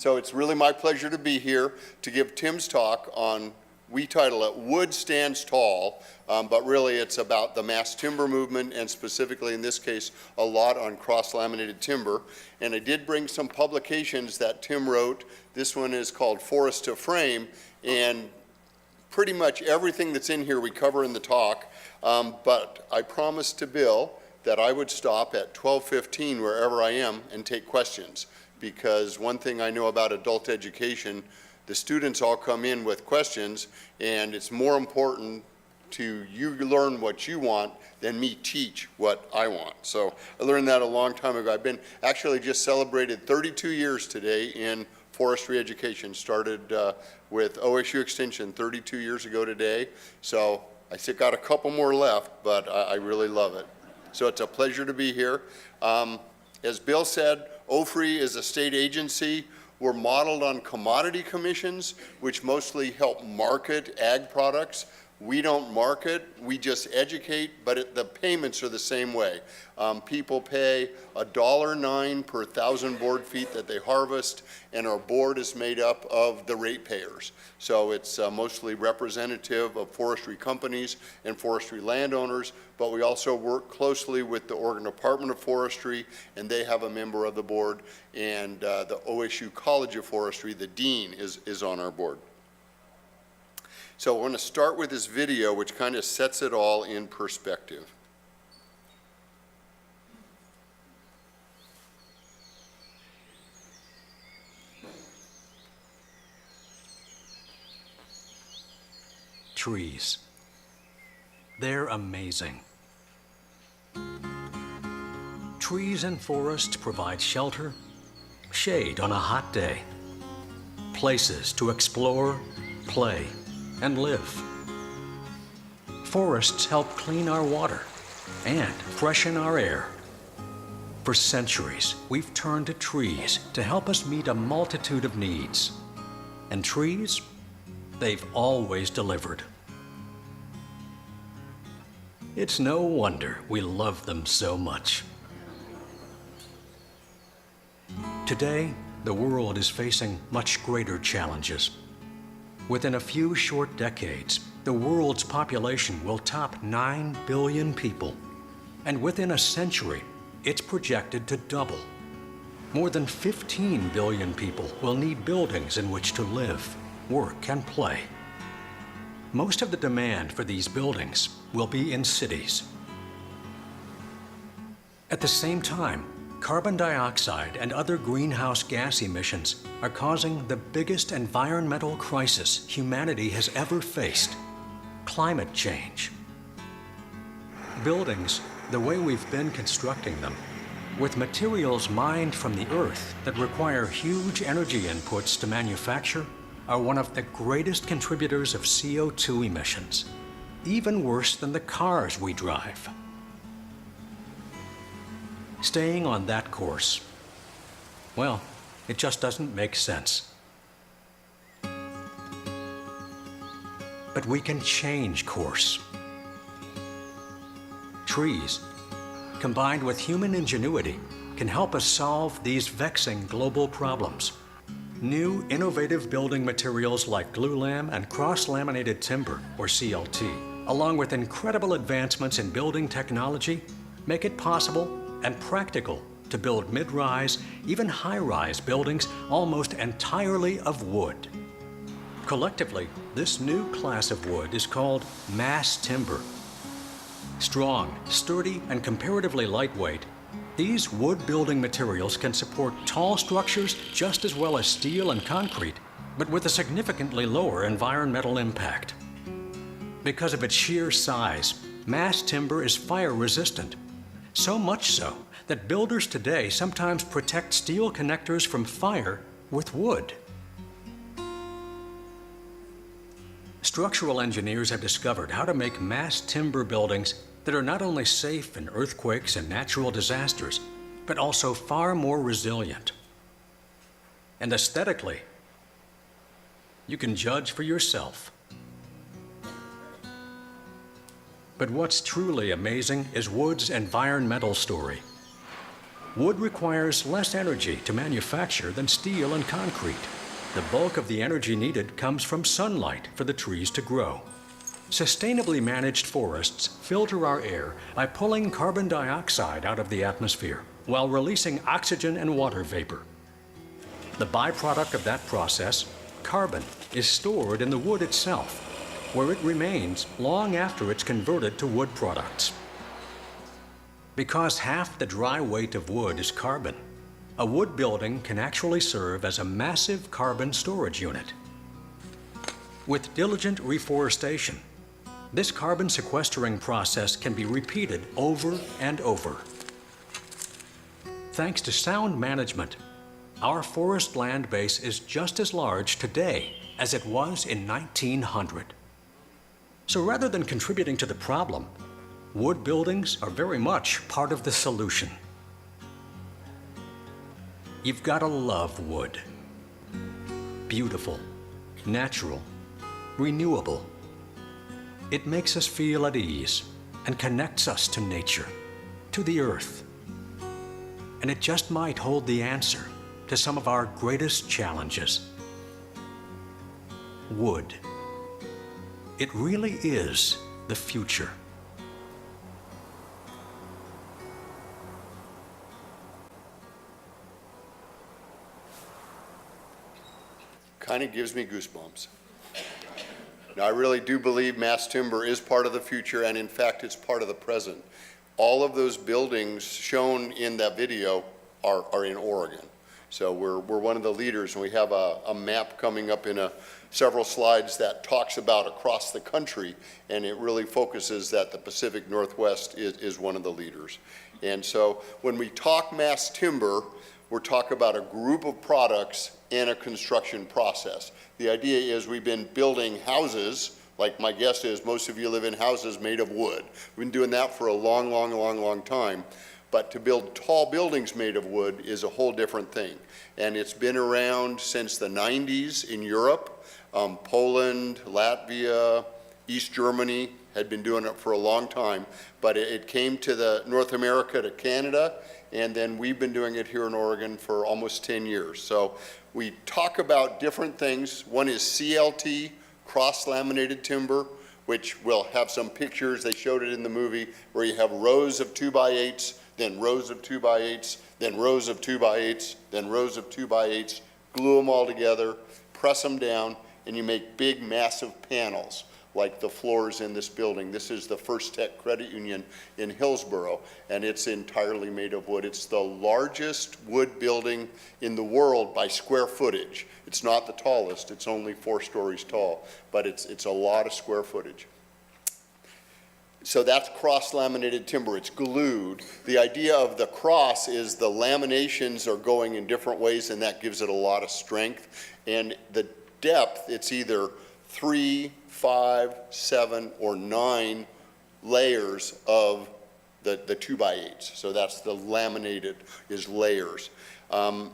So it's really my pleasure to be here to give Tim's talk on, we title it Wood Stands Tall, but really it's about the mass timber movement, and specifically in this case a lot on cross-laminated timber. And I did bring some publications that Tim wrote. This one is called Forest to Frame, and pretty much everything that's in here we cover in the talk, but I promised to Bill that I would stop at 12:15 wherever I am and take questions, because one thing I know about adult education, the students all come in with questions, and it's more important to you learn what you want than me teach what I want. So I learned that a long time ago. I've been actually just celebrated 32 years today in forestry education. Started with OSU Extension 32 years ago today. So I still got a couple more left, but I really love it. So it's a pleasure to be here. As Bill said, OFRI is a state agency. We're modeled on commodity commissions, which mostly help market ag products. We don't market, we just educate, but the payments are the same way. People pay $1.09 per 1,000 board feet that they harvest, and our board is made up of the ratepayers. So it's mostly representative of forestry companies and forestry landowners, but we also work closely with the Oregon Department of Forestry, and they have a member of the board, and the OSU College of Forestry, the dean, is on our board. So I want to start with this video, which kind of sets it all in perspective. Trees. They're amazing. Trees and forests provide shelter, shade on a hot day, places to explore, play, and live. Forests help clean our water and freshen our air. For centuries, we've turned to trees to help us meet a multitude of needs. And trees, they've always delivered. It's no wonder we love them so much. Today, the world is facing much greater challenges. Within a few short decades, the world's population will top 9 billion people. And within a century, it's projected to double. More than 15 billion people will need buildings in which to live, work, and play. Most of the demand for these buildings will be in cities. At the same time, carbon dioxide and other greenhouse gas emissions are causing the biggest environmental crisis humanity has ever faced: climate change. Buildings, the way we've been constructing them, with materials mined from the earth that require huge energy inputs to manufacture, are one of the greatest contributors of CO2 emissions, even worse than the cars we drive. Staying on that course, well, it just doesn't make sense. But we can change course. Trees, combined with human ingenuity, can help us solve these vexing global problems. New innovative building materials like glulam and cross-laminated timber, or CLT, along with incredible advancements in building technology, make it possible and practical to build mid-rise, even high-rise buildings almost entirely of wood. Collectively, this new class of wood is called mass timber. Strong, sturdy, and comparatively lightweight, these wood building materials can support tall structures just as well as steel and concrete, but with a significantly lower environmental impact. Because of its sheer size, mass timber is fire-resistant. So much so that builders today sometimes protect steel connectors from fire with wood. Structural engineers have discovered how to make mass timber buildings that are not only safe in earthquakes and natural disasters, but also far more resilient. And aesthetically, you can judge for yourself. But what's truly amazing is wood's environmental story. Wood requires less energy to manufacture than steel and concrete. The bulk of the energy needed comes from sunlight for the trees to grow. Sustainably managed forests filter our air by pulling carbon dioxide out of the atmosphere while releasing oxygen and water vapor. The byproduct of that process, carbon, is stored in the wood itself, where it remains long after it's converted to wood products. Because half the dry weight of wood is carbon, a wood building can actually serve as a massive carbon storage unit. With diligent reforestation, this carbon sequestering process can be repeated over and over. Thanks to sound management, our forest land base is just as large today as it was in 1900. So rather than contributing to the problem, wood buildings are very much part of the solution. You've got to love wood. Beautiful, natural, renewable. It makes us feel at ease and connects us to nature, to the earth. And it just might hold the answer to some of our greatest challenges. Wood. It really is the future. Kind of gives me goosebumps. Now, I really do believe mass timber is part of the future, and in fact, it's part of the present. All of those buildings shown in that video are in Oregon. So we're one of the leaders, and we have a map coming up in several slides that talks about across the country, and it really focuses that the Pacific Northwest is one of the leaders. And so when we talk mass timber, we're talking about a group of products and a construction process. The idea is we've been building houses, like my guess is most of you live in houses made of wood. We've been doing that for a long time. But to build tall buildings made of wood is a whole different thing. And it's been around since the 90s in Europe. Poland, Latvia, East Germany had been doing it for a long time. But it came to North America, to Canada, and then we've been doing it here in Oregon for almost 10 years. So we talk about different things. One is CLT, cross-laminated timber, which will have some pictures. They showed it in the movie, where you have rows of 2x8s, then rows of 2x8s, then rows of 2x8s, then rows of 2x8s, glue them all together, press them down, and you make big, massive panels, like the floors in this building. This is the First Tech Credit Union in Hillsboro, and it's entirely made of wood. It's the largest wood building in the world by square footage. It's not the tallest, it's only 4 stories tall, but it's a lot of square footage. So that's cross-laminated timber, it's glued. The idea of the cross is the laminations are going in different ways, and that gives it a lot of strength. And the depth, it's either 3, 5, 7, or 9 layers of the 2x8s. So that's the laminated, is layers.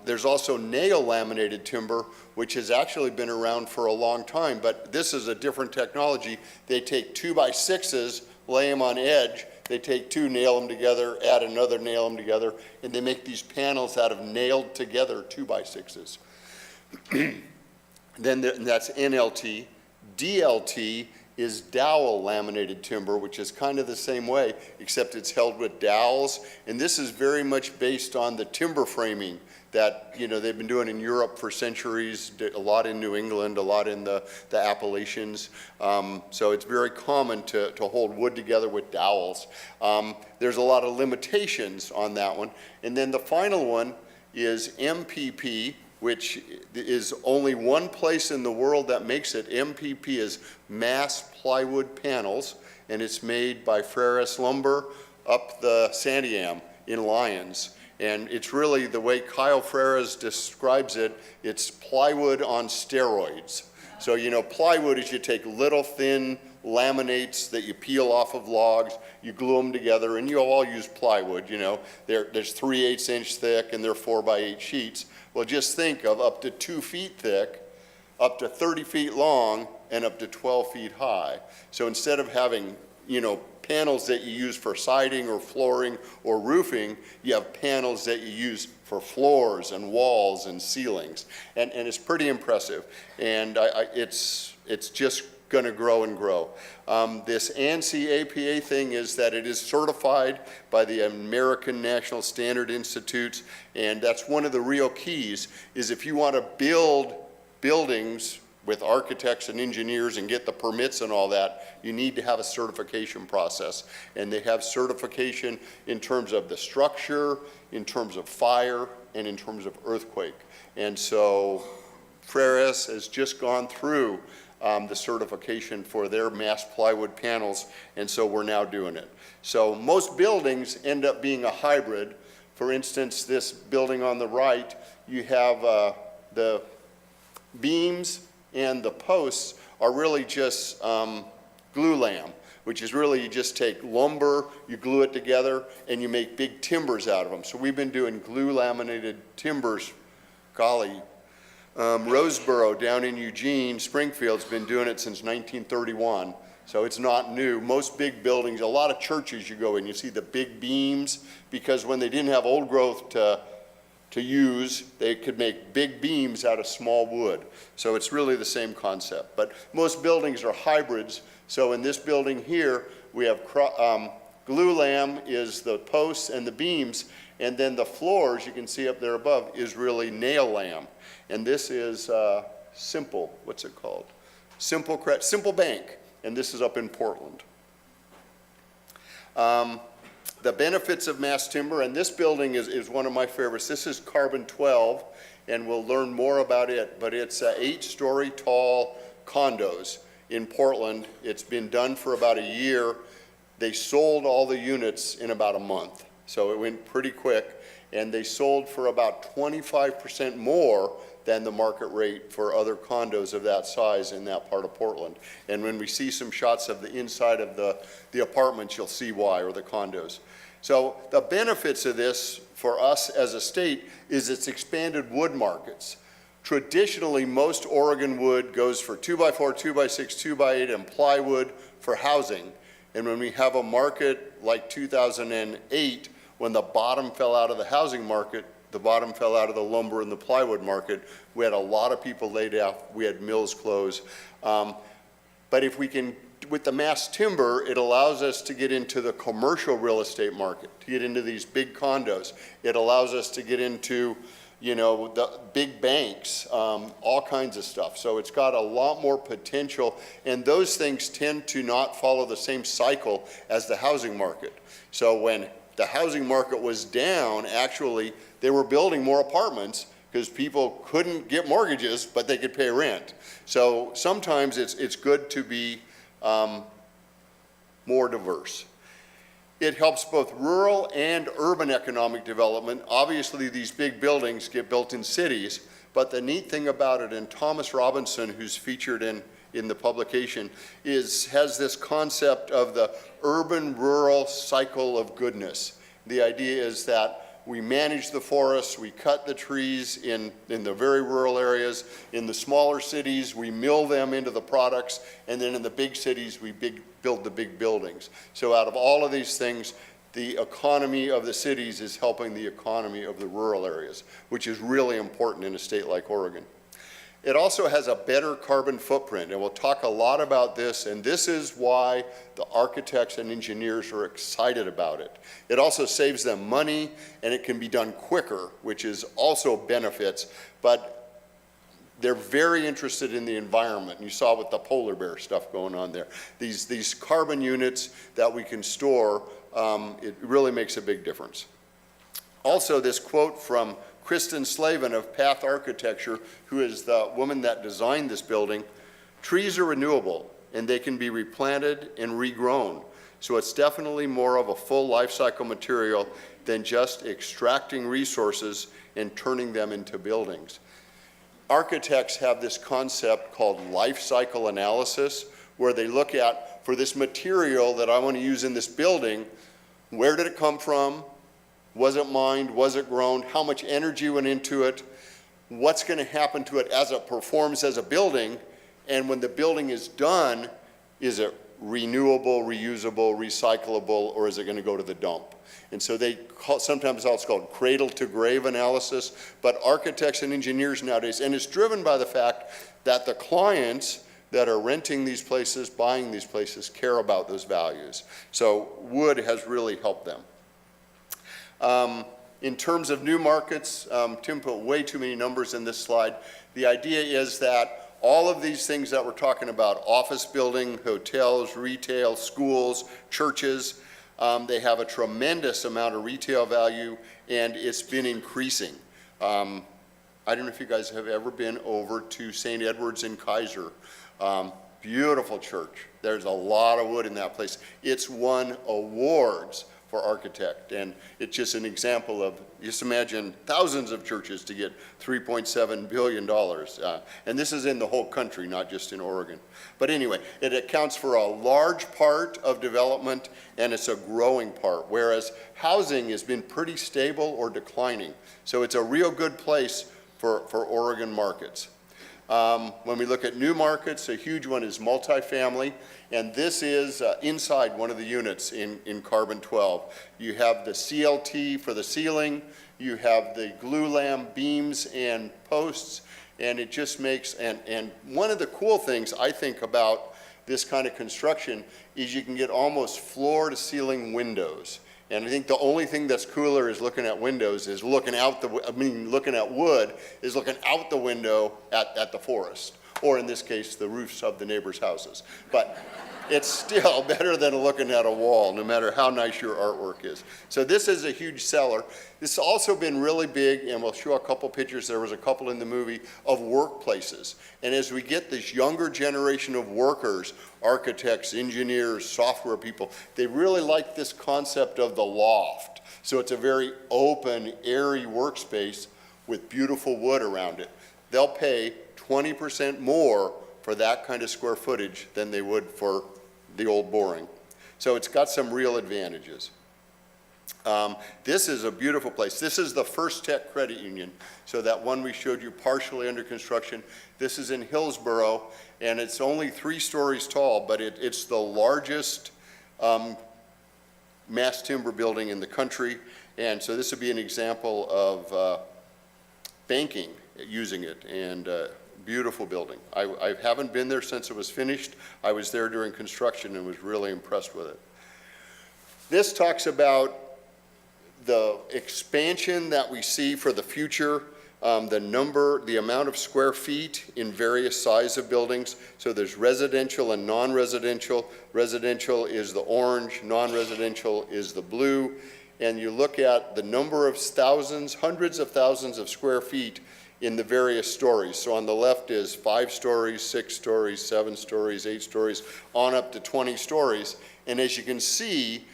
There's also nail laminated timber, which has actually been around for a long time, but this is a different technology. They take 2x6s, lay them on edge, they take 2, nail them together, add another, nail them together, and they make these panels out of nailed together 2x6s. Then that's NLT. DLT is dowel laminated timber, which is kind of the same way, except it's held with dowels. And this is very much based on the timber framing that they've been doing in Europe for centuries, a lot in New England, a lot in the Appalachians. So it's very common to hold wood together with dowels. There's a lot of limitations on that one. And then the final one is MPP, which is only one place in the world that makes it. MPP is mass plywood panels, and it's made by Freres Lumber up the Santiam in Lyons. And it's really, the way Kyle Freres describes it, it's plywood on steroids. So plywood is you take little thin laminates that you peel off of logs, you glue them together, and you all use plywood, There's 3/8 inch thick, and they're 4x8 sheets. Well, just think of up to 2 feet thick, up to 30 feet long, and up to 12 feet high. So instead of having, panels that you use for siding or flooring or roofing. You have panels that you use for floors and walls and ceilings. And it's pretty impressive. And it's just going to grow and grow. This ANSI APA thing is that it is certified by the American National Standard Institutes, and that's one of the real keys, is if you want to build buildings with architects and engineers and get the permits and all that, you need to have a certification process. And they have certification in terms of the structure, in terms of fire, and in terms of earthquake. And so Freres has just gone through the certification for their mass plywood panels, and so we're now doing it. So most buildings end up being a hybrid. For instance, this building on the right, you have the beams and the posts are really just glue lam, which is really you just take lumber, you glue it together, and you make big timbers out of them. So we've been doing glue laminated timbers, golly. Roseboro down in Eugene, Springfield's been doing it since 1931, so it's not new. Most big buildings, a lot of churches you go in, you see the big beams, because when they didn't have old growth to use, they could make big beams out of small wood. So it's really the same concept. But most buildings are hybrids. So in this building here, we have glue lam is the posts and the beams, and then the floors, you can see up there above, is really nail lam. And this is Simple, what's it called? Simple Bank, and this is up in Portland. The benefits of mass timber, and this building is one of my favorites. This is carbon 12, and we'll learn more about it, but it's 8-story tall condos in Portland. It's been done for about a year. They sold all the units in about a month, so it went pretty quick, and they sold for about 25% more than the market rate for other condos of that size in that part of Portland. And when we see some shots of the inside of the apartments, you'll see why, or the condos. So the benefits of this for us as a state is it's expanded wood markets. Traditionally, most Oregon wood goes for 2x4, 2x6, 2x8, and plywood for housing. And when we have a market like 2008, when the bottom fell out of the housing market, the bottom fell out of the lumber and the plywood market, we had a lot of people laid off, we had mills close. But if we can, with the mass timber, it allows us to get into the commercial real estate market, to get into these big condos. It allows us to get into, the big banks, all kinds of stuff. So it's got a lot more potential, and those things tend to not follow the same cycle as the housing market. So when the housing market was down, actually, they were building more apartments because people couldn't get mortgages, but they could pay rent. So sometimes it's good to be more diverse. It helps both rural and urban economic development. Obviously, these big buildings get built in cities, but the neat thing about it, and Thomas Robinson, who's featured in the publication, has this concept of the urban-rural cycle of goodness. The idea is that we manage the forests, we cut the trees in the very rural areas. In the smaller cities, we mill them into the products, and then in the big cities, we build the big buildings. So out of all of these things, the economy of the cities is helping the economy of the rural areas, which is really important in a state like Oregon. It also has a better carbon footprint, and we'll talk a lot about this, and this is why the architects and engineers are excited about it. It also saves them money, and it can be done quicker, which is also benefits, but they're very interested in the environment. You saw with the polar bear stuff going on there. These carbon units that we can store, it really makes a big difference. Also, this quote from Kristen Slavin of Path Architecture, who is the woman that designed this building: trees are renewable and they can be replanted and regrown. So it's definitely more of a full life cycle material than just extracting resources and turning them into buildings. Architects have this concept called life cycle analysis, where they look at, for this material that I want to use in this building, where did it come from? Was it mined? Was it grown? How much energy went into it? What's going to happen to it as it performs as a building? And when the building is done, is it renewable, reusable, recyclable, or is it going to go to the dump? And so sometimes it's called cradle to grave analysis, but architects and engineers nowadays, and it's driven by the fact that the clients that are renting these places, buying these places, care about those values. So wood has really helped them. In terms of new markets, Tim put way too many numbers in this slide. The idea is that all of these things that we're talking about, office building, hotels, retail, schools, churches, they have a tremendous amount of retail value, and it's been increasing. I don't know if you guys have ever been over to St. Edward's in Kaiser. Beautiful church. There's a lot of wood in that place. It's won awards for architect, and it's just an example of, just imagine thousands of churches to get $3.7 billion. And this is in the whole country, not just in Oregon. But anyway, it accounts for a large part of development, and it's a growing part, whereas housing has been pretty stable or declining. So it's a real good place for Oregon markets. When we look at new markets, a huge one is multifamily, and this is inside one of the units in Carbon 12. You have the CLT for the ceiling, you have the glue-lam beams and posts, and it just makes, and one of the cool things I think about this kind of construction is you can get almost floor-to-ceiling windows. And I think the only thing that's cooler is looking at windows is looking out looking at wood is looking out the window at the forest, or in this case, the roofs of the neighbors' houses. But it's still better than looking at a wall, no matter how nice your artwork is. So this is a huge seller. This has also been really big, and we'll show a couple pictures. There was a couple in the movie of workplaces. And as we get this younger generation of workers, architects, engineers, software people, they really like this concept of the loft. So it's a very open, airy workspace with beautiful wood around it. They'll pay 20% more for that kind of square footage than they would for the old boring. So it's got some real advantages. This is a beautiful place. This is the First Tech Credit Union. So that one we showed you partially under construction. This is in Hillsboro, and it's only 3 stories tall, but it's the largest mass timber building in the country. And so this would be an example of banking using it, and beautiful building. I haven't been there since it was finished. I was there during construction and was really impressed with it. This talks about the expansion that we see for the future, the amount of square feet in various size of buildings. So there's residential and non-residential. Residential is the orange, non-residential is the blue. And you look at the number of thousands, hundreds of thousands of square feet in the various stories. So on the left is 5 stories, 6 stories, 7 stories, 8 stories, on up to 20 stories. And as you can see,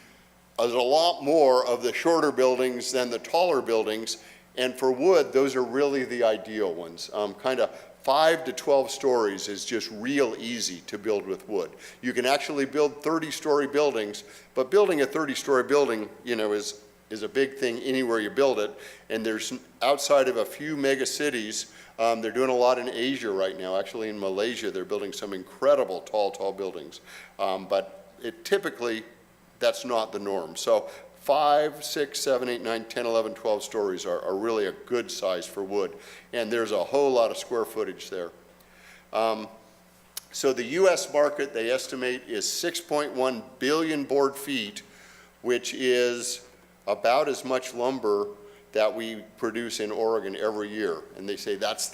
there's a lot more of the shorter buildings than the taller buildings. And for wood, those are really the ideal ones. Kind of 5 to 12 stories is just real easy to build with wood. You can actually build 30-story buildings, but building a 30-story building, is a big thing anywhere you build it. And there's, outside of a few mega cities, they're doing a lot in Asia right now. Actually in Malaysia, they're building some incredible tall buildings. But typically, that's not the norm. So 5, 6, 7, 8, 9, 10, 11, 12 stories are really a good size for wood. And there's a whole lot of square footage there. So the US market, they estimate, is 6.1 billion board feet, which is about as much lumber that we produce in Oregon every year. And they say that's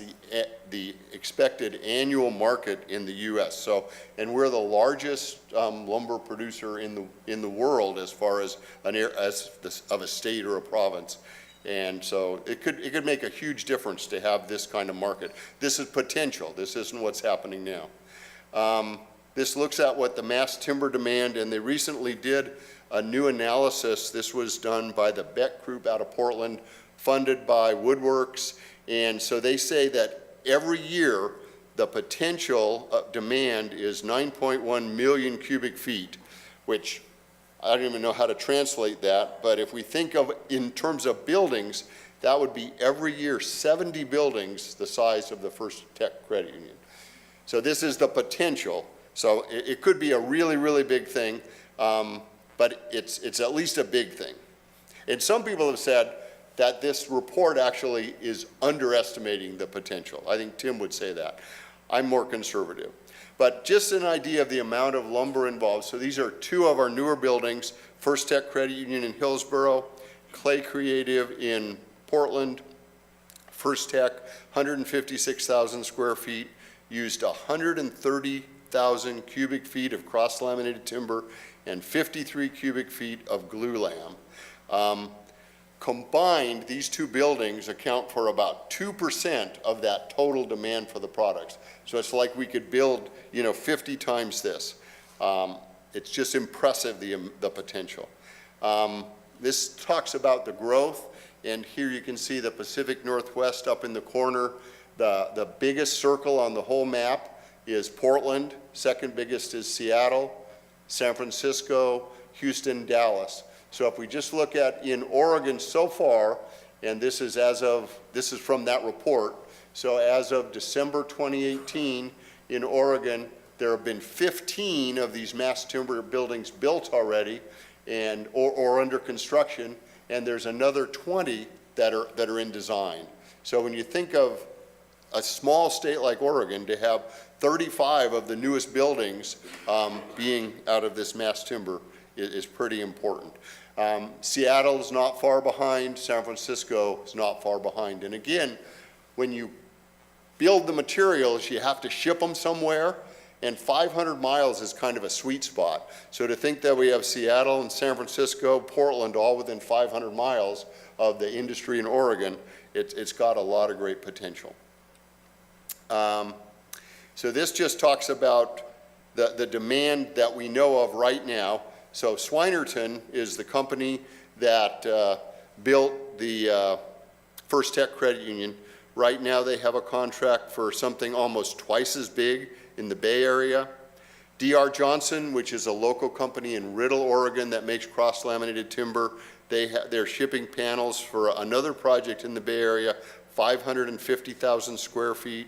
the expected annual market in the US. So, and we're the largest lumber producer in the world as far as of a state or a province. And so it could make a huge difference to have this kind of market. This is potential. This isn't what's happening now. This looks at what the mass timber demand, and they recently did a new analysis. This was done by the Beck Group out of Portland, funded by Woodworks. And so they say that every year, the potential demand is 9.1 million cubic feet, which I don't even know how to translate that, but if we think of in terms of buildings, that would be every year 70 buildings the size of the First Tech Credit Union. So this is the potential. So it could be a really, really big thing, but it's at least a big thing. And some people have said that this report actually is underestimating the potential. I think Tim would say that. I'm more conservative. But just an idea of the amount of lumber involved. So these are two of our newer buildings, First Tech Credit Union in Hillsborough, Clay Creative in Portland. First Tech, 156,000 square feet, used 130,000 cubic feet of cross-laminated timber and 53 cubic feet of glue lam. Combined, these two buildings account for about 2% of that total demand for the products. So it's like we could build, 50 times this. It's just impressive, the potential. This talks about the growth, and here you can see the Pacific Northwest up in the corner. The biggest circle on the whole map is Portland, second biggest is Seattle, San Francisco, Houston, Dallas. So if we just look at in Oregon so far, and this is from that report, so as of December 2018 in Oregon, there have been 15 of these mass timber buildings built already and or under construction, and there's another 20 that are in design. So when you think of a small state like Oregon to have 35 of the newest buildings being out of this mass timber is pretty important. Seattle is not far behind. San Francisco is not far behind. And again, when you build the materials, you have to ship them somewhere, and 500 miles is kind of a sweet spot. So to think that we have Seattle and San Francisco, Portland, all within 500 miles of the industry in Oregon, it's got a lot of great potential. So this just talks about the demand that we know of right now. So Swinerton is the company that built the First Tech Credit Union. Right now they have a contract for something almost twice as big in the Bay Area. D.R. Johnson, which is a local company in Riddle, Oregon that makes cross-laminated timber, they're shipping panels for another project in the Bay Area, 550,000 square feet.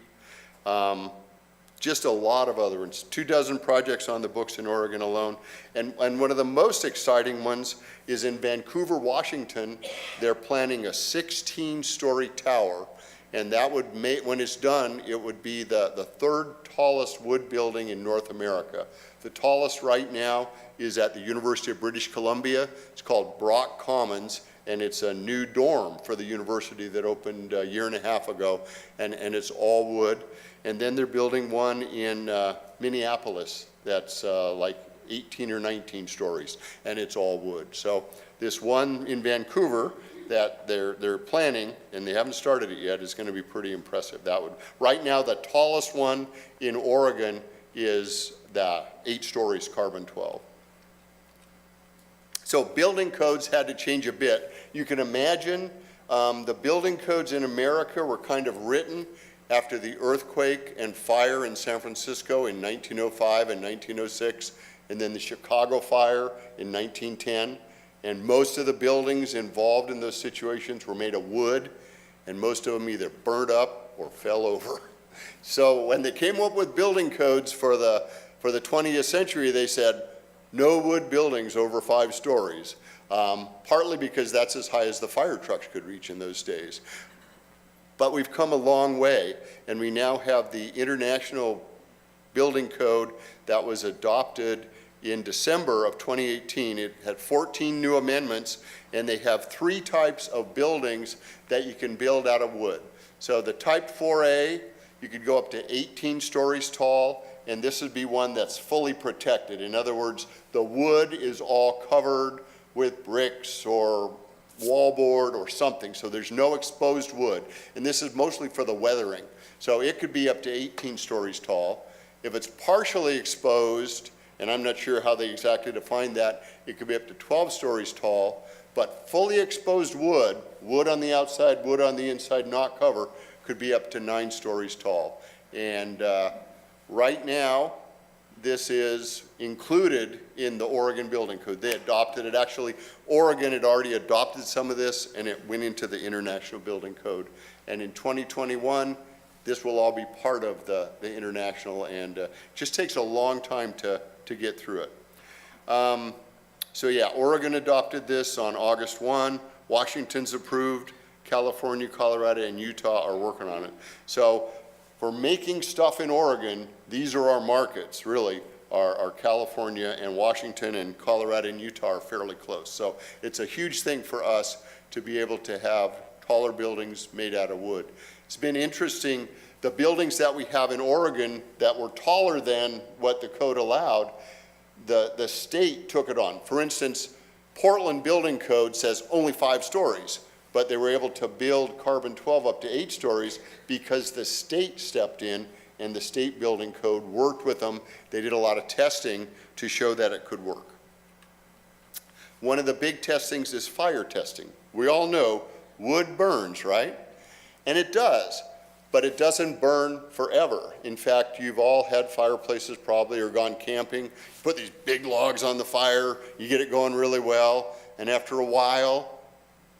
Just a lot of other ones, 24 projects on the books in Oregon alone. And one of the most exciting ones is in Vancouver, Washington. They're planning a 16-story tower, and that would make, when it's done, it would be the third tallest wood building in North America. The tallest right now is at the University of British Columbia. It's called Brock Commons, and it's a new dorm for the university that opened a year and a half ago, and it's all wood. And then they're building one in Minneapolis that's like 18 or 19 stories, and it's all wood. So this one in Vancouver that they're planning, and they haven't started it yet, is going to be pretty impressive. Right now, the tallest one in Oregon is the 8 stories carbon 12. So building codes had to change a bit. You can imagine the building codes in America were kind of written after the earthquake and fire in San Francisco in 1905 and 1906, and then the Chicago fire in 1910. And most of the buildings involved in those situations were made of wood, and most of them either burned up or fell over. So when they came up with building codes for the 20th century, they said, no wood buildings over 5 stories, partly because that's as high as the fire trucks could reach in those days. But we've come a long way, and we now have the International Building Code that was adopted in December of 2018. It had 14 new amendments, and they have 3 types of buildings that you can build out of wood. So the type 4A, you could go up to 18 stories tall, and this would be one that's fully protected. In other words, the wood is all covered with bricks or wallboard or something, so there's no exposed wood. And this is mostly for the weathering. So it could be up to 18 stories tall. If it's partially exposed, and I'm not sure how they exactly define that, it could be up to 12 stories tall, but fully exposed wood, wood on the outside, wood on the inside, not cover, could be up to 9 stories tall. And right now, this is included in the Oregon Building Code. They adopted it. Actually, Oregon had already adopted some of this, and it went into the International Building Code. And in 2021, this will all be part of the international, and just takes a long time to get through it. So yeah, Oregon adopted this on August 1, Washington's approved, California, Colorado, and Utah are working on it. So for making stuff in Oregon, these are our markets, really. Our California and Washington and Colorado and Utah are fairly close. So it's a huge thing for us to be able to have taller buildings made out of wood. It's been interesting, the buildings that we have in Oregon that were taller than what the code allowed, the state took it on. For instance, Portland Building Code says only 5 stories, but they were able to build carbon-12 up to 8 stories because the state stepped in and the state building code worked with them. They did a lot of testing to show that it could work. One of the big testings is fire testing. We all know wood burns, right? And it does, but it doesn't burn forever. In fact, you've all had fireplaces probably or gone camping, put these big logs on the fire, you get it going really well, and after a while,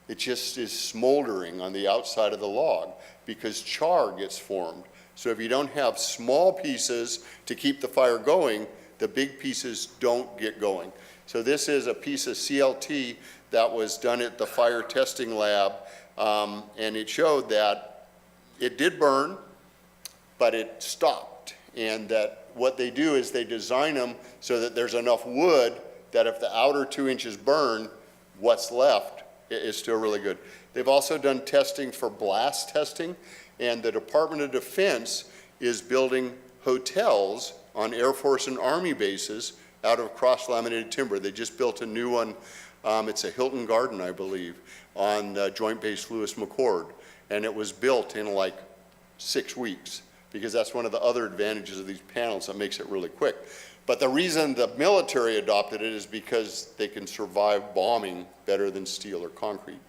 it just is smoldering on the outside of the log because char gets formed. So if you don't have small pieces to keep the fire going, the big pieces don't get going. So this is a piece of CLT that was done at the fire testing lab, and it showed that it did burn, but it stopped. And that what they do is they design them so that there's enough wood that if the outer 2 inches burn, what's left is still really good. They've also done testing for blast testing, and the Department of Defense is building hotels on Air Force and Army bases out of cross-laminated timber. They just built a new one. It's a Hilton Garden, I believe, on Joint Base Lewis McChord. And it was built in like 6 weeks, because that's one of the other advantages of these panels that makes it really quick. But the reason the military adopted it is because they can survive bombing better than steel or concrete.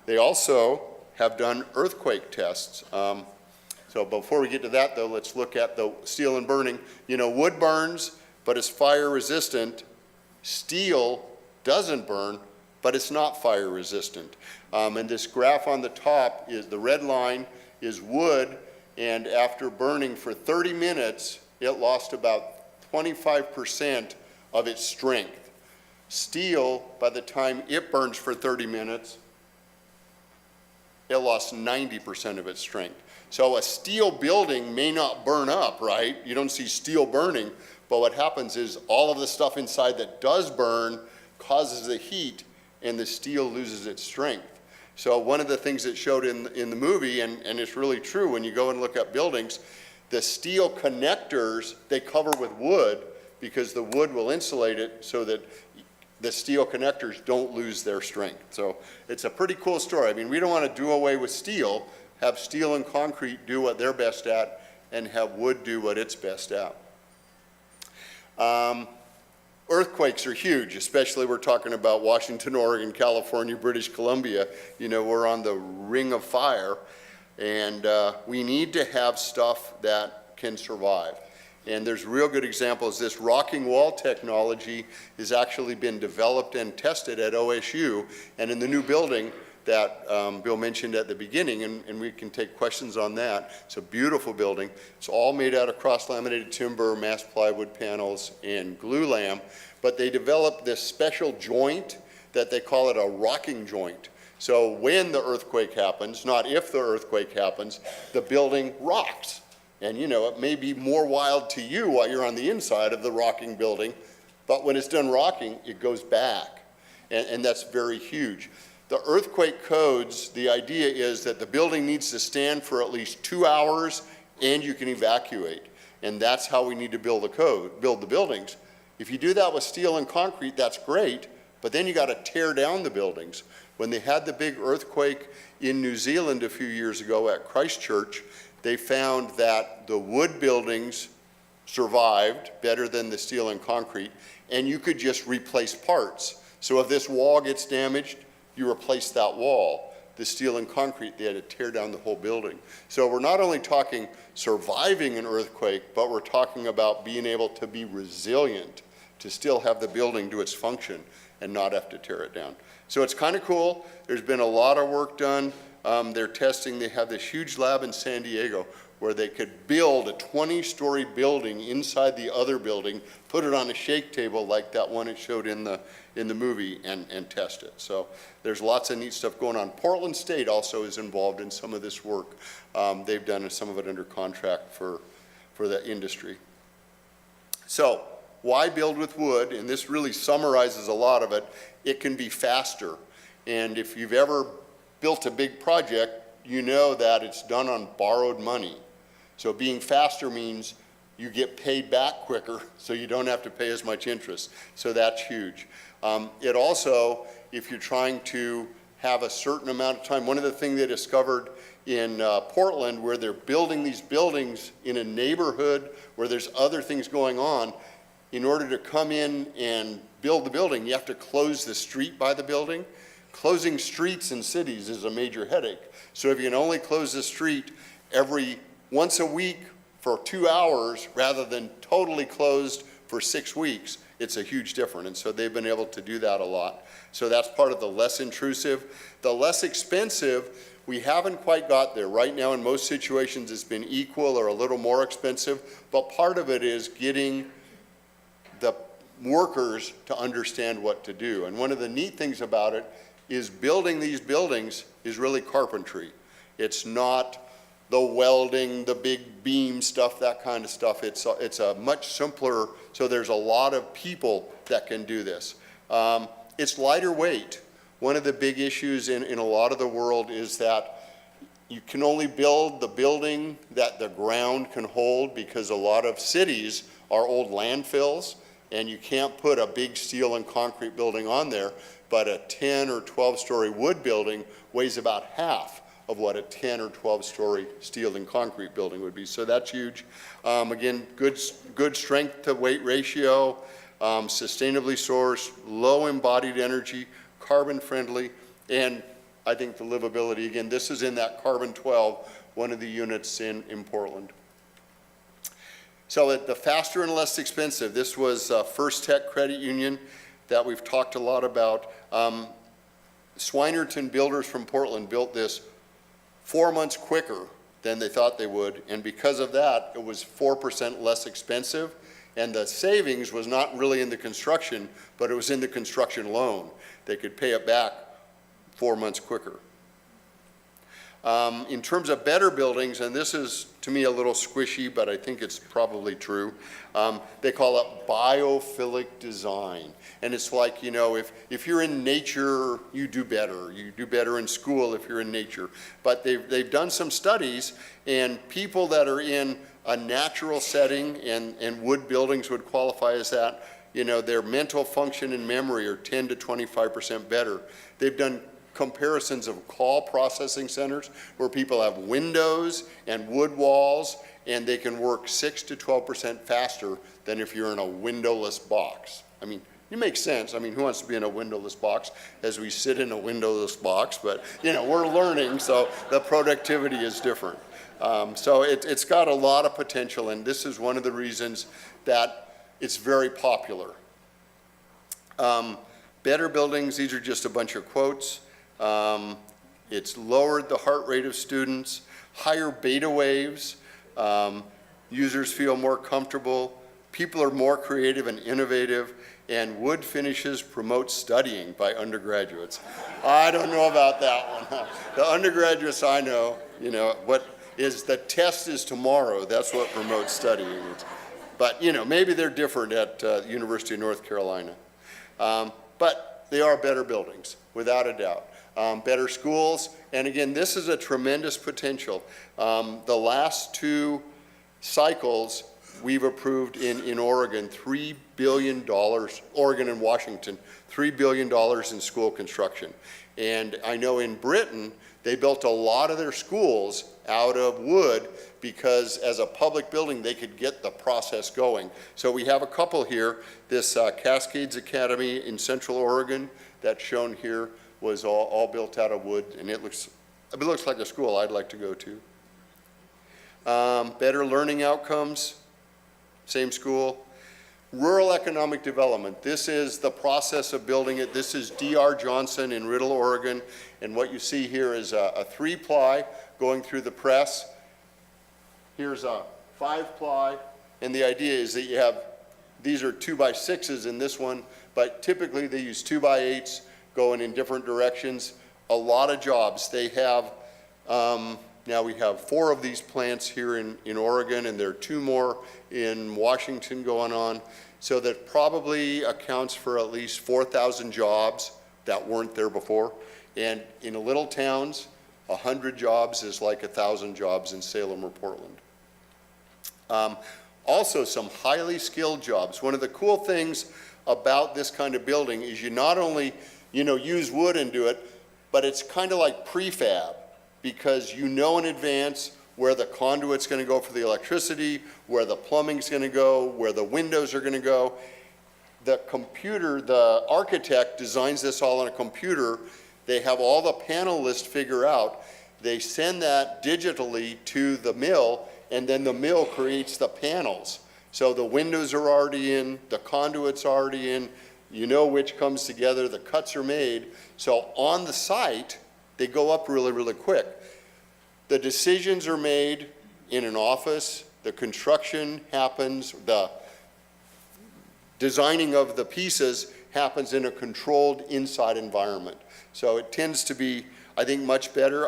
They also have done earthquake tests. So before we get to that though, let's look at the steel and burning. You know, wood burns, but it's fire resistant. Steel doesn't burn, but it's not fire resistant. And this graph on the top is, the red line is wood, and after burning for 30 minutes, it lost about 25% of its strength. Steel, by the time it burns for 30 minutes, it lost 90% of its strength. So a steel building may not burn up, right? You don't see steel burning, but what happens is all of the stuff inside that does burn causes the heat, and the steel loses its strength. So one of the things that showed in the movie, and it's really true when you go and look at buildings, the steel connectors, they cover with wood because the wood will insulate it so that the steel connectors don't lose their strength. So it's a pretty cool story. I mean, we don't want to do away with steel, have steel and concrete do what they're best at, and have wood do what it's best at. Earthquakes are huge, especially we're talking about Washington, Oregon, California, British Columbia. You know, we're on the ring of fire, and we need to have stuff that can survive. And there's real good examples. This rocking wall technology has actually been developed and tested at OSU, and in the new building that Bill mentioned at the beginning, and we can take questions on that. It's a beautiful building. It's all made out of cross-laminated timber, mass plywood panels, and glue lam, but they developed this special joint that they call it a rocking joint. So when the earthquake happens, not if the earthquake happens, the building rocks. And you know, it may be more wild to you while you're on the inside of the rocking building, but when it's done rocking, it goes back. And that's very huge. The earthquake codes, the idea is that the building needs to stand for at least 2 hours and you can evacuate. And that's how we need to build the buildings. If you do that with steel and concrete, that's great, but then you got to tear down the buildings. When they had the big earthquake in New Zealand a few years ago at Christchurch, they found that the wood buildings survived better than the steel and concrete, and you could just replace parts. So if this wall gets damaged, you replace that wall. The steel and concrete, they had to tear down the whole building. So we're not only talking surviving an earthquake, but we're talking about being able to be resilient, to still have the building do its function and not have to tear it down. So it's kind of cool. There's been a lot of work done. They're testing. They have this huge lab in San Diego where they could build a 20-story building inside the other building, put it on a shake table like that one it showed in the movie, and test it. So there's lots of neat stuff going on. Portland State also is involved in some of this work. They've done some of it under contract for the industry. So why build with wood? And this really summarizes a lot of it. It can be faster. And if you've ever built a big project, you know that it's done on borrowed money. So being faster means you get paid back quicker, so you don't have to pay as much interest. So that's huge. It also, if you're trying to have a certain amount of time, one of the things they discovered in Portland, where they're building these buildings in a neighborhood where there's other things going on, in order to come in and build the building, you have to close the street by the building. Closing streets in cities is a major headache. So if you can only close the street once a week for 2 hours rather than totally closed for 6 weeks, it's a huge difference. And so they've been able to do that a lot. So that's part of the less intrusive. The less expensive, we haven't quite got there. Right now, in most situations, it's been equal or a little more expensive, but part of it is getting the workers to understand what to do. And one of the neat things about it is building these buildings is really carpentry. It's not the welding, the big beam stuff, that kind of stuff. It's a much simpler, so there's a lot of people that can do this. It's lighter weight. One of the big issues in a lot of the world is that you can only build the building that the ground can hold, because a lot of cities are old landfills, and you can't put a big steel and concrete building on there. But a 10 or 12-story wood building weighs about half of what a 10 or 12-story steel and concrete building would be. So that's huge. Again, good strength to weight ratio, sustainably sourced, low embodied energy, carbon friendly, and I think the livability. Again, this is in that carbon 12, one of the units in Portland. So the faster and less expensive, this was First Tech Credit Union that we've talked a lot about. Swinerton Builders from Portland built this 4 months quicker than they thought they would, and because of that, it was 4% less expensive, and the savings was not really in the construction, but it was in the construction loan. They could pay it back 4 months quicker. In terms of better buildings, and this is to me a little squishy, but I think it's probably true, they call it biophilic design. And it's like, you know, if you're in nature, you do better. You do better in school if you're in nature. But they've done some studies, and people that are in a natural setting, and wood buildings would qualify as that, you know, their mental function and memory are 10 to 25% better. They've done comparisons of call processing centers where people have windows and wood walls, and they can work 6 to 12% faster than if you're in a windowless box. I mean, it makes sense. I mean, who wants to be in a windowless box as we sit in a windowless box? But, you know, we're learning, so the productivity is different. So it's got a lot of potential, and this is one of the reasons that it's very popular. Better buildings, these are just a bunch of quotes. It's lowered the heart rate of students, higher beta waves, users feel more comfortable, people are more creative and innovative, and wood finishes promote studying by undergraduates. I don't know about that one. The undergraduates I know, you know, what is the test is tomorrow, that's what promotes studying. But, you know, maybe they're different at University of North Carolina. But they are better buildings, without a doubt. Better schools, and again, this is a tremendous potential. The last 2 cycles we've approved in Oregon, $3 billion, Oregon and Washington, $3 billion in school construction. And I know in Britain, they built a lot of their schools out of wood because as a public building, they could get the process going. So we have a couple here. This Cascades Academy in Central Oregon that's shown here was all built out of wood, and it looks like a school I'd like to go to. Better learning outcomes, same school. Rural economic development, this is the process of building it. This is D.R. Johnson in Riddle, Oregon, and what you see here is a 3-ply going through the press. Here's a 5-ply, and the idea is that you have, these are 2x6s in this one, but typically they use 2x8s going in different directions. A lot of jobs. They have, now we have 4 of these plants here in Oregon, and there are 2 more in Washington going on. So that probably accounts for at least 4,000 jobs that weren't there before. And in little towns, 100 jobs is like 1,000 jobs in Salem or Portland. Also some highly skilled jobs. One of the cool things about this kind of building is you not only, use wood and do it, but it's kind of like prefab, because you know in advance where the conduit's going to go for the electricity, where the plumbing's going to go, where the windows are going to go. The architect designs this all on a computer. They have all the panel list figured out. They send that digitally to the mill, and then the mill creates the panels. So the windows are already in, the conduit's already in, you know which comes together, the cuts are made. So on the site, they go up really, really quick. The decisions are made in an office, the construction happens, the designing of the pieces happens in a controlled inside environment. So it tends to be, I think, much better.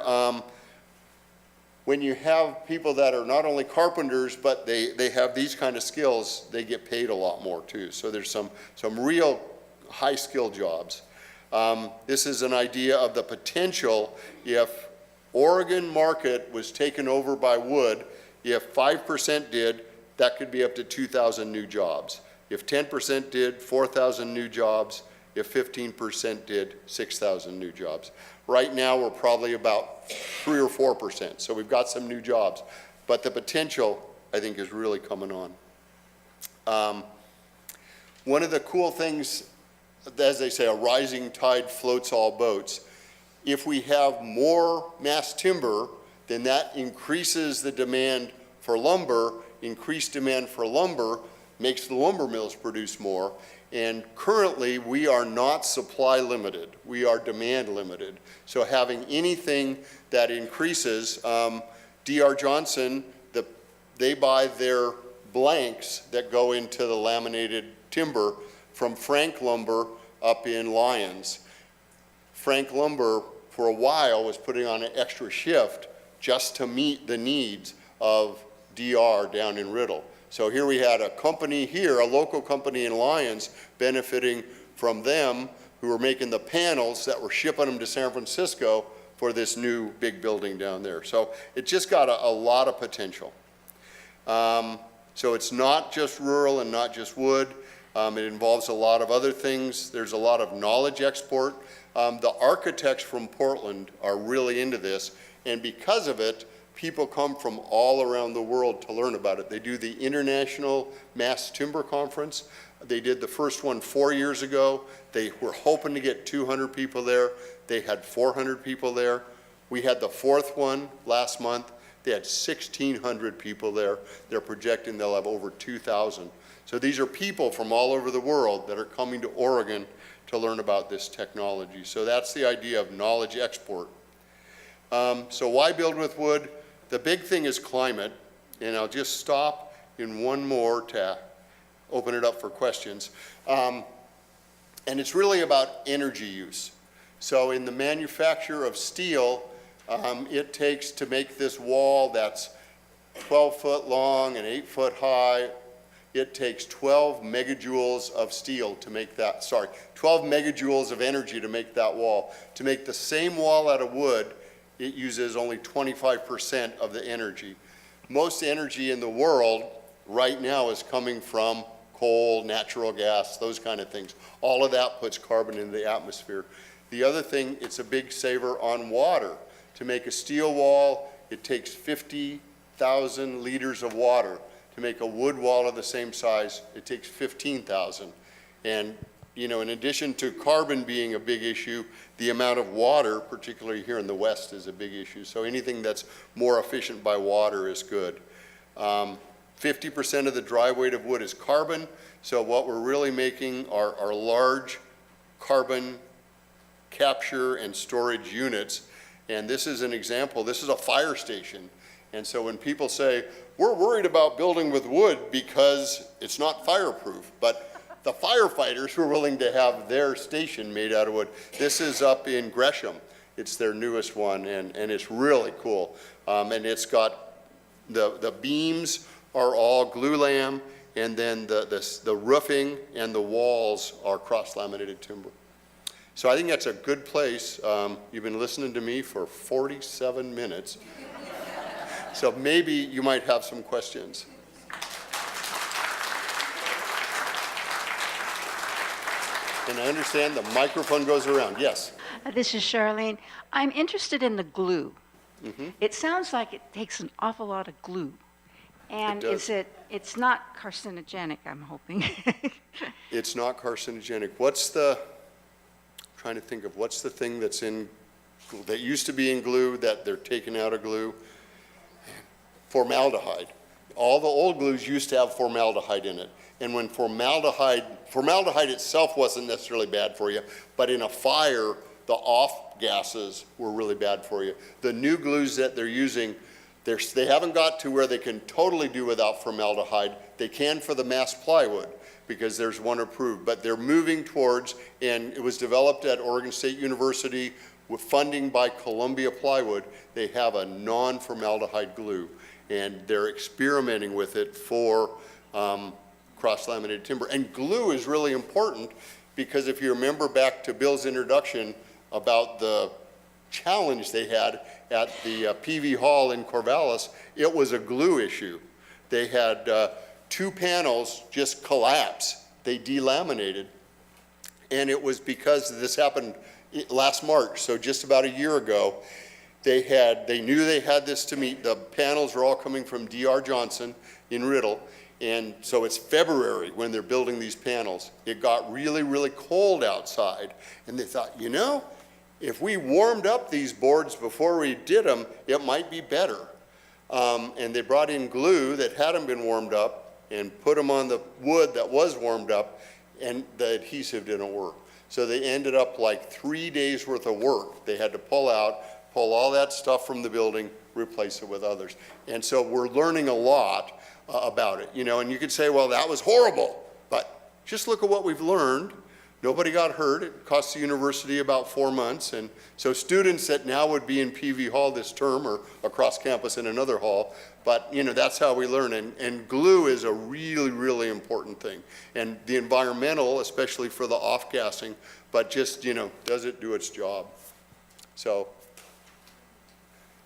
When you have people that are not only carpenters, but they have these kind of skills, they get paid a lot more too. So there's some real high skill jobs. This is an idea of the potential if Oregon market was taken over by wood. If 5% did, that could be up to 2,000 new jobs. If 10% did, 4,000 new jobs. If 15% did, 6,000 new jobs. Right now, we're probably about 3 or 4%, so we've got some new jobs. But the potential, I think, is really coming on. One of the cool things, as they say, a rising tide floats all boats. If we have more mass timber, then that increases the demand for lumber. Increased demand for lumber makes the lumber mills produce more. And currently, we are not supply limited. We are demand limited. So having anything that increases, D.R. Johnson, they buy their blanks that go into the laminated timber from Frank Lumber up in Lyons. Frank Lumber, for a while, was putting on an extra shift just to meet the needs of DR down in Riddle. So here we had a company here, a local company in Lyons, benefiting from them, who were making the panels that were shipping them to San Francisco for this new big building down there. So it just got a lot of potential. So it's not just rural and not just wood. It involves a lot of other things. There's a lot of knowledge export. The architects from Portland are really into this, and because of it, people come from all around the world to learn about it. They do the International Mass Timber Conference. They did the first one 4 years ago. They were hoping to get 200 people there. They had 400 people there. We had the 4th one last month. They had 1,600 people there. They're projecting they'll have over 2,000. So these are people from all over the world that are coming to Oregon to learn about this technology. So that's the idea of knowledge export. So why build with wood? The big thing is climate, and I'll just stop in one more to open it up for questions. And it's really about energy use. So in the manufacture of steel, it takes to make this wall that's 12 foot long and 8 foot high, it takes 12 megajoules of steel to make that, 12 megajoules of energy to make that wall. To make the same wall out of wood, it uses only 25% of the energy. Most energy in the world right now is coming from coal, natural gas, those kind of things. All of that puts carbon into the atmosphere. The other thing, it's a big saver on water. To make a steel wall, it takes 50,000 liters of water. To make a wood wall of the same size, it takes 15,000. And in addition to carbon being a big issue, the amount of water, particularly here in the West, is a big issue. So anything that's more efficient by water is good. 50% of the dry weight of wood is carbon. So what we're really making are large carbon capture and storage units. And this is an example. This is a fire station. And so when people say, we're worried about building with wood because it's not fireproof, but the firefighters were willing to have their station made out of wood. This is up in Gresham. It's their newest one, and it's really cool. And it's got, the beams are all glulam, and then the roofing and the walls are cross-laminated timber. So I think that's a good place. You've been listening to me for 47 minutes. So maybe you might have some questions. And I understand the microphone goes around. Yes? This is Charlene. I'm interested in the glue. Mm-hmm. It sounds like it takes an awful lot of glue. And does. it's not carcinogenic, I'm hoping. It's not carcinogenic. Trying to think of what's the thing that's in, that used to be in glue that they're taking out of glue? Formaldehyde. All the old glues used to have formaldehyde in it. And when formaldehyde itself wasn't necessarily bad for you, but in a fire, the off gases were really bad for you. The new glues that they're using, they haven't got to where they can totally do without formaldehyde. They can for the mass plywood, because there's one approved, but they're moving towards, and it was developed at Oregon State University with funding by Columbia Plywood. They have a non-formaldehyde glue, and they're experimenting with it for cross-laminated timber. And glue is really important, because if you remember back to Bill's introduction about the challenge they had at the PV Hall in Corvallis, it was a glue issue. They had 2 panels just collapse. They delaminated. And it was because this happened last March, so just about a year ago. They knew they had this to meet. The panels were all coming from D.R. Johnson in Riddle. And so it's February when they're building these panels. It got really, really cold outside. And they thought, you know, if we warmed up these boards before we did them, it might be better. And they brought in glue that hadn't been warmed up and put them on the wood that was warmed up, and the adhesive didn't work. So they ended up like 3 days worth of work. They had to pull all that stuff from the building, replace it with others. And so we're learning a lot about it, you know, and you could say, well, that was horrible, but just look at what we've learned. Nobody got hurt. It cost the university about 4 months. And so students that now would be in PV Hall this term or across campus in another hall, but you know, that's how we learn. And glue is a really, really important thing. And the environmental, especially for the off-gassing, but just, you know, does it do its job? So,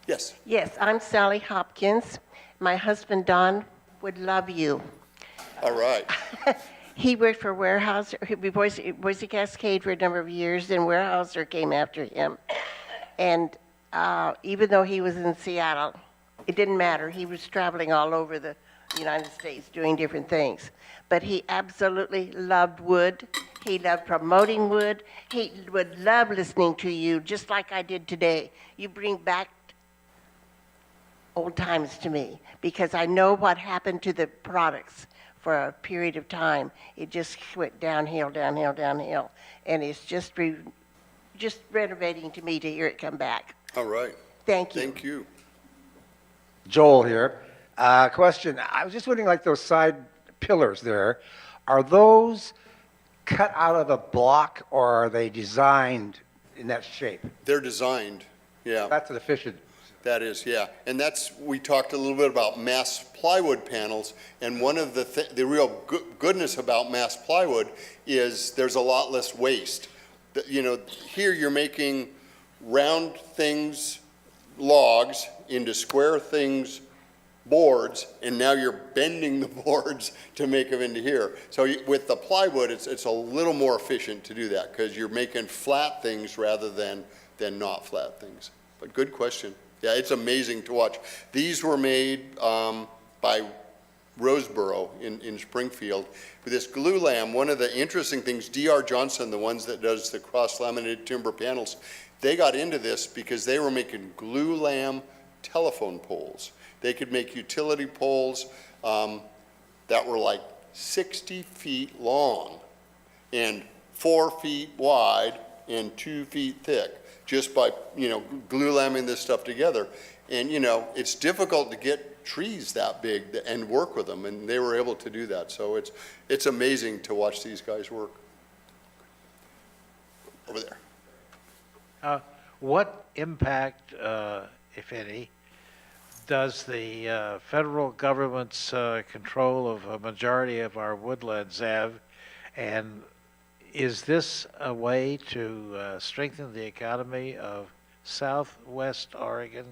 yes. Yes, I'm Sally Hopkins. My husband, Don, would love you. All right. He worked for Weyerhaeuser, Boise Cascade for a number of years, and Weyerhaeuser came after him. And even though he was in Seattle, it didn't matter. He was traveling all over the United States doing different things. But he absolutely loved wood. He loved promoting wood. He would love listening to you, just like I did today. You bring back old times to me, because I know what happened to the products for a period of time. It just went downhill, downhill, downhill. And it's just renovating to me to hear it come back. All right. Thank you. Thank you. Joel here. Question. I was just wondering, like those side pillars there, are those cut out of the block, or are they designed in that shape? They're designed, yeah. That's an efficient. That is, yeah. And we talked a little bit about mass plywood panels, and one of the real goodness about mass plywood is there's a lot less waste. You know, here you're making round things, logs, into square things, boards, and now you're bending the boards to make them into here. So with the plywood, it's a little more efficient to do that, because you're making flat things rather than not flat things. But good question. Yeah, it's amazing to watch. These were made by Roseboro in Springfield. With this glue lam, one of the interesting things, D.R. Johnson, the ones that does the cross-laminated timber panels, they got into this because they were making glue lam telephone poles. They could make utility poles that were like 60 feet long and 4 feet wide and 2 feet thick, just by, you know, glue lamming this stuff together. And, you know, it's difficult to get trees that big and work with them, and they were able to do that. So it's amazing to watch these guys work. Over there. What impact, if any, does the federal government's control of a majority of our woodlands have? And is this a way to strengthen the economy of southwest Oregon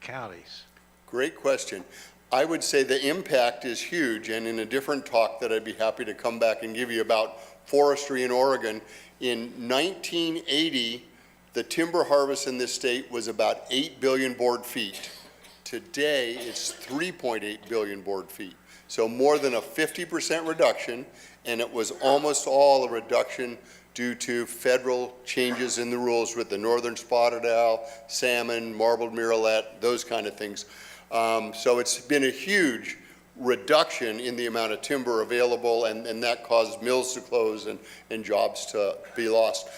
counties? Great question. I would say the impact is huge, and in a different talk that I'd be happy to come back and give you about forestry in Oregon, in 1980, the timber harvest in this state was about 8 billion board feet. Today, it's 3.8 billion board feet. So more than a 50% reduction, and it was almost all a reduction due to federal changes in the rules with the northern spotted owl, salmon, marbled murrelet, those kind of things. So it's been a huge reduction in the amount of timber available, and that caused mills to close and jobs to be lost.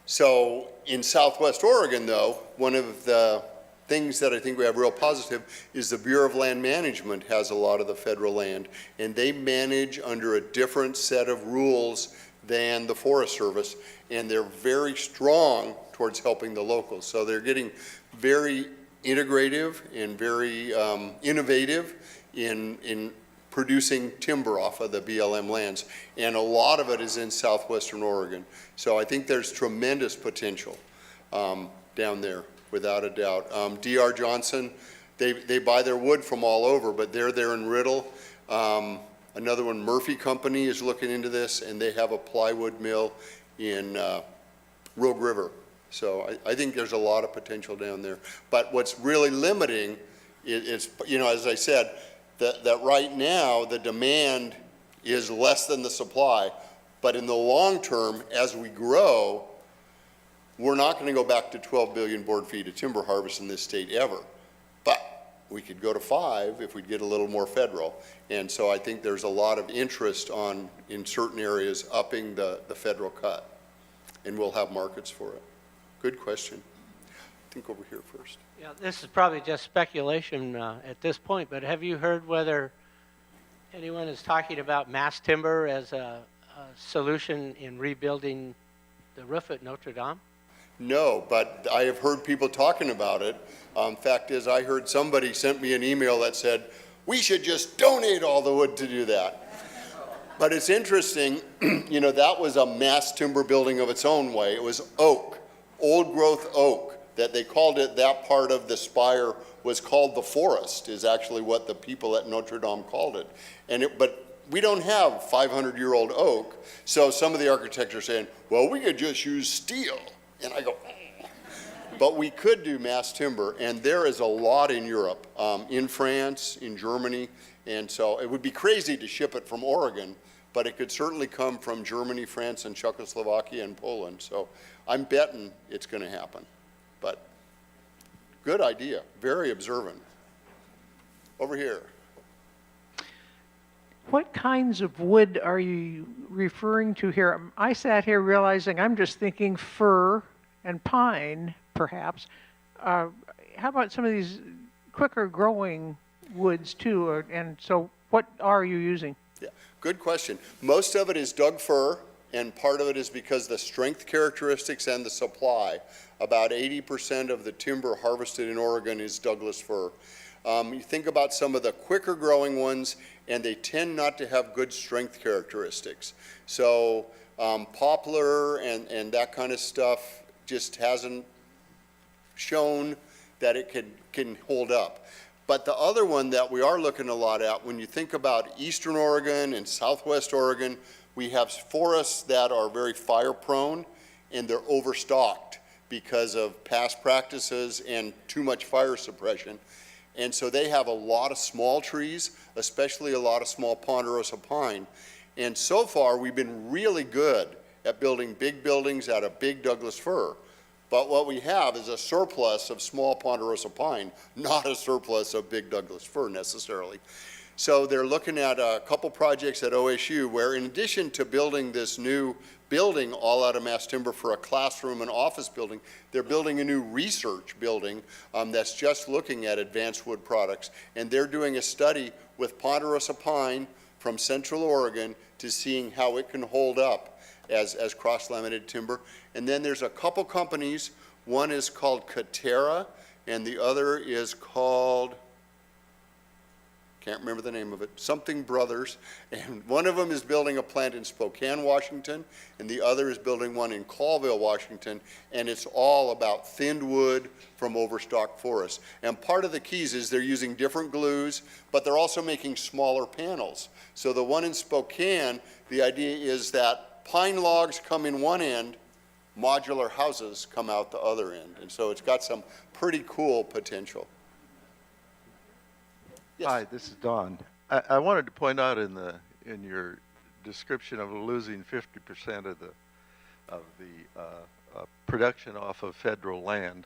So in Southwest Oregon, though, one of the things that I think we have real positive is the Bureau of Land Management has a lot of the federal land, and they manage under a different set of rules than the Forest Service, and they're very strong towards helping the locals. So they're getting very integrative and very innovative in producing timber off of the BLM lands, and a lot of it is in southwestern Oregon. So I think there's tremendous potential down there, without a doubt. D.R. Johnson, they buy their wood from all over, but they're there in Riddle. Another one, Murphy Company, is looking into this, and they have a plywood mill in Rogue River. So I think there's a lot of potential down there. But what's really limiting is, you know, as I said, that right now the demand is less than the supply, but in the long term, as we grow, we're not going to go back to 12 billion board feet of timber harvest in this state ever. But we could go to 5 if we get a little more federal. And so I think there's a lot of interest in certain areas upping the federal cut, and we'll have markets for it. Good question. I think over here first. Yeah, this is probably just speculation at this point, but have you heard whether anyone is talking about mass timber as a solution in rebuilding the roof at Notre Dame? No, but I have heard people talking about it. Fact is, I heard somebody sent me an email that said, we should just donate all the wood to do that. But it's interesting, you know, that was a mass timber building of its own way. It was oak, old growth oak, that they called it, that part of the spire was called the forest, is actually what the people at Notre Dame called it. But we don't have 500-year-old oak, so some of the architects are saying, well, we could just use steel. And I go, but we could do mass timber, and there is a lot in Europe, in France, in Germany, and so it would be crazy to ship it from Oregon, but it could certainly come from Germany, France, and Czechoslovakia, and Poland. So I'm betting it's going to happen. But good idea, very observant. Over here. What kinds of wood are you referring to here? I sat here realizing I'm just thinking fir and pine, perhaps. How about some of these quicker growing woods too? And so what are you using? Yeah, good question. Most of it is Doug fir, and part of it is because the strength characteristics and the supply. About 80% of the timber harvested in Oregon is Douglas fir. You think about some of the quicker growing ones, and they tend not to have good strength characteristics. So poplar and that kind of stuff just hasn't shown that it can hold up. But the other one that we are looking a lot at, when you think about eastern Oregon and southwest Oregon, we have forests that are very fire prone, and they're overstocked because of past practices and too much fire suppression. And so they have a lot of small trees, especially a lot of small ponderosa pine. And so far, we've been really good at building big buildings out of big Douglas fir. But what we have is a surplus of small ponderosa pine, not a surplus of big Douglas fir necessarily. So they're looking at a couple projects at OSU where, in addition to building this new building all out of mass timber for a classroom and office building, they're building a new research building that's just looking at advanced wood products. And they're doing a study with ponderosa pine from Central Oregon to seeing how it can hold up as cross-laminated timber. And then there's a couple companies. One is called Katera, and the other is called, can't remember the name of it, something Brothers. And one of them is building a plant in Spokane, Washington, and the other is building one in Colville, Washington, and it's all about thinned wood from overstocked forests. And part of the keys is they're using different glues, but they're also making smaller panels. So the one in Spokane, the idea is that pine logs come in one end, modular houses come out the other end. And so it's got some pretty cool potential. Yes. Hi, this is Don. I wanted to point out in your description of losing 50% of the production off of federal land,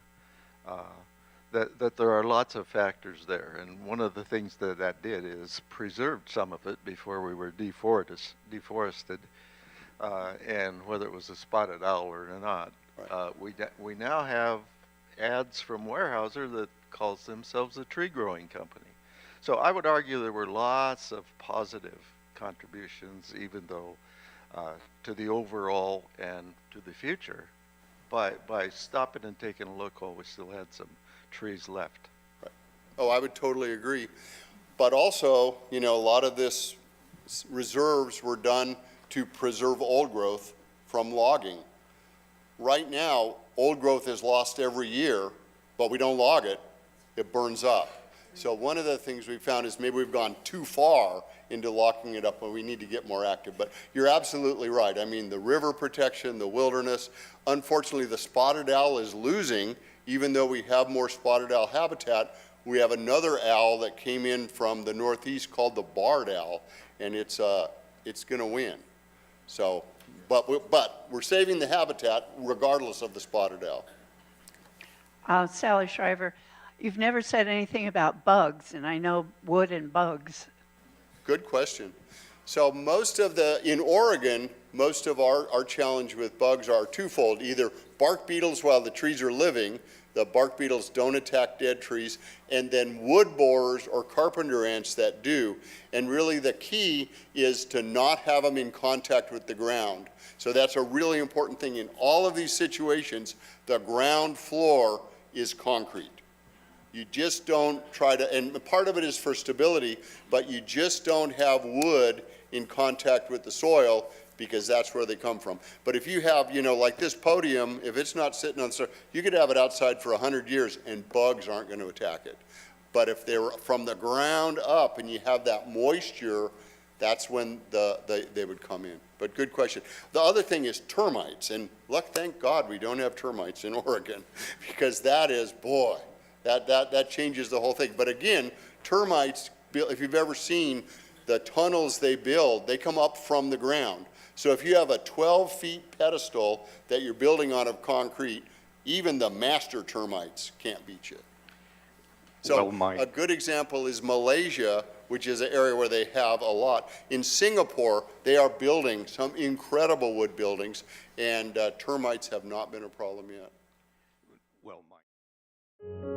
that there are lots of factors there, and one of the things that did is preserved some of it before we were deforested, and whether it was a spotted owl or not. Right. We now have ads from Weyerhaeuser that calls themselves a tree growing company. So I would argue there were lots of positive contributions, even though to the overall and to the future, by stopping and taking a look while we still had some trees left. Right. Oh, I would totally agree. But also, you know, a lot of this reserves were done to preserve old growth from logging. Right now, old growth is lost every year, but we don't log it, it burns up. So one of the things we found is maybe we've gone too far into locking it up, and we need to get more active. But you're absolutely right. I mean, the river protection, the wilderness, unfortunately the spotted owl is losing. Even though we have more spotted owl habitat, we have another owl that came in from the northeast called the barred owl, and it's gonna win. So, but we're saving the habitat regardless of the spotted owl. Sally Shriver, you've never said anything about bugs, and I know wood and bugs. Good question. So in Oregon, most of our challenge with bugs are twofold. Either bark beetles while the trees are living, the bark beetles don't attack dead trees, and then wood borers or carpenter ants that do. And really the key is to not have them in contact with the ground. So that's a really important thing. In all of these situations, the ground floor is concrete. You just don't try to, and part of it is for stability, but you just don't have wood in contact with the soil because that's where they come from. But if you have, you know, like this podium, if it's not sitting on the soil, you could have it outside for 100 years and bugs aren't going to attack it. But if they're from the ground up and you have that moisture, that's when they would come in. But good question. The other thing is termites, and thank God we don't have termites in Oregon, because that is, boy, that changes the whole thing. But again, termites, if you've ever seen the tunnels they build, they come up from the ground. So if you have a 12-foot pedestal that you're building out of concrete, even the master termites can't beat you. So a good example is Malaysia, which is an area where they have a lot. In Singapore, they are building some incredible wood buildings, and termites have not been a problem yet. Well, Mike.